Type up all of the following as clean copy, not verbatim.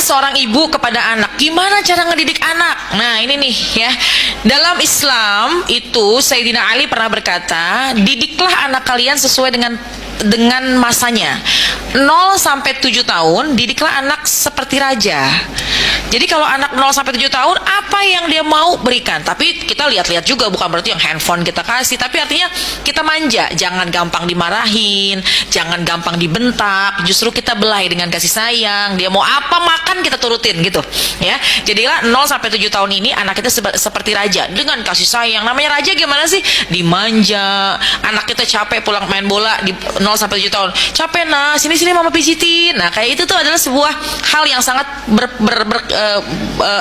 seorang ibu kepada anak. Gimana cara ngedidik anak? Nah ini nih ya, dalam Islam itu Sayyidina Ali pernah berkata, didiklah anak kalian sesuai dengan masanya. 0 sampai 7 tahun didiklah anak seperti raja. Jadi kalau anak 0 sampai 7 tahun, apa yang dia mau berikan. Tapi kita lihat-lihat juga, bukan berarti yang handphone kita kasih, tapi artinya kita manja, jangan gampang dimarahin, jangan gampang dibentak, justru kita belai dengan kasih sayang. Dia mau apa makan kita turutin gitu ya. Jadilah 0 sampai 7 tahun ini anak kita seperti raja dengan kasih sayang. Namanya raja gimana sih? Dimanja. Anak kita capek pulang main bola di 0 sampai 7 tahun. Capek nah, sini-sini mama pijitin. Nah, kayak itu tuh adalah sebuah hal yang sangat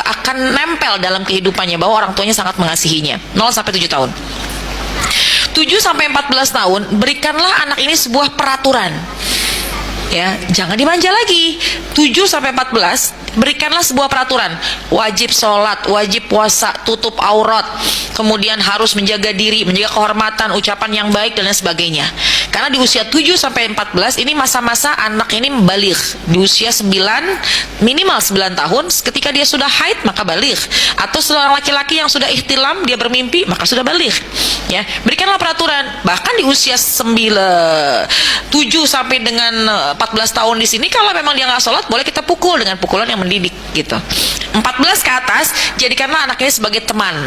akan nempel dalam kehidupannya, bahwa orang tuanya sangat mengasihinya. 0 sampai 7 tahun. 7 sampai 14 tahun berikanlah anak ini sebuah peraturan. Ya, jangan dimanja lagi. 7 sampai 14 berikanlah sebuah peraturan. Wajib sholat, wajib puasa, tutup aurat, kemudian harus menjaga diri, menjaga kehormatan, ucapan yang baik dan lain sebagainya. Karena di usia 7 sampai 14 ini masa-masa anak ini baligh. Di usia 9, minimal 9 tahun, ketika dia sudah haid maka baligh. Atau seorang laki-laki yang sudah ihtilam, dia bermimpi, maka sudah baligh. Ya, berikanlah peraturan. Bahkan di usia 7 sampai dengan 14 tahun di sini, kalau memang dia nggak sholat, boleh kita pukul dengan pukulan yang mendidik gitu. 14 ke atas, jadikanlah anaknya sebagai teman.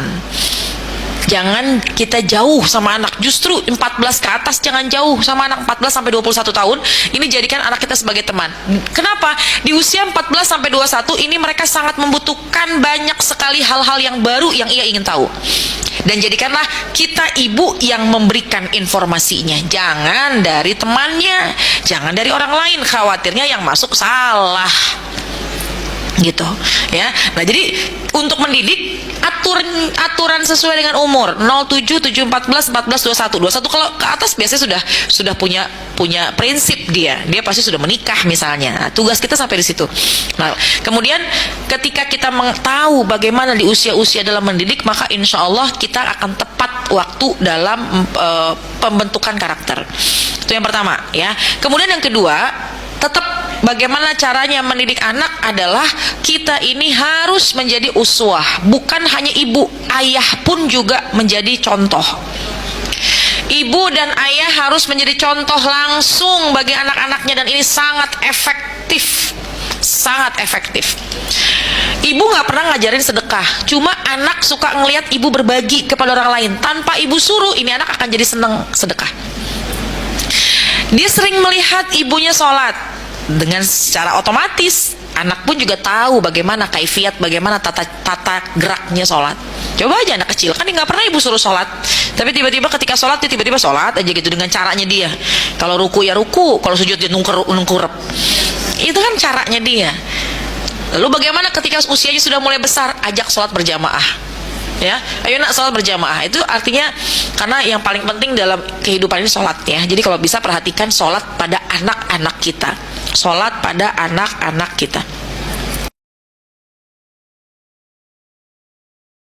Jangan kita jauh sama anak. Justru 14 ke atas jangan jauh sama anak. 14 sampai 21 tahun ini jadikan anak kita sebagai teman. Kenapa? Di usia 14 sampai 21 ini mereka sangat membutuhkan banyak sekali hal-hal yang baru yang ia ingin tahu. Dan jadikanlah kita ibu yang memberikan informasinya. Jangan dari temannya, jangan dari orang lain. Khawatirnya yang masuk salah. Gitu ya. Nah, jadi untuk mendidik aturan sesuai dengan umur 07, 7, 14, 14, 21. 21 kalau ke atas biasanya sudah punya prinsip, dia pasti sudah menikah misalnya. Nah, tugas kita sampai di situ. Nah, kemudian ketika kita tahu bagaimana di usia-usia dalam mendidik, maka insya Allah kita akan tepat waktu dalam pembentukan karakter. Itu yang pertama ya. Kemudian yang kedua, tetap bagaimana caranya mendidik anak adalah kita ini harus menjadi uswah. Bukan hanya ibu, ayah pun juga menjadi contoh. Ibu dan ayah harus menjadi contoh langsung bagi anak-anaknya, dan ini sangat efektif. Sangat efektif. Ibu gak pernah ngajarin sedekah, cuma anak suka ngelihat ibu berbagi kepada orang lain. Tanpa ibu suruh, ini anak akan jadi senang sedekah. Dia sering melihat ibunya sholat, dengan secara otomatis anak pun juga tahu bagaimana kaifiat, bagaimana tata geraknya sholat. Coba aja anak kecil, kan dia nggak pernah ibu suruh sholat, tapi tiba-tiba ketika sholat dia tiba-tiba sholat aja gitu dengan caranya dia. Kalau ruku ya ruku, kalau sujud dia nungkurep. Itu kan caranya dia. Lalu bagaimana ketika usianya sudah mulai besar, ajak sholat berjamaah. Ya, ayo nak sholat berjamaah. Itu artinya karena yang paling penting dalam kehidupan ini sholat ya. Jadi kalau bisa perhatikan sholat pada anak-anak kita, sholat pada anak-anak kita.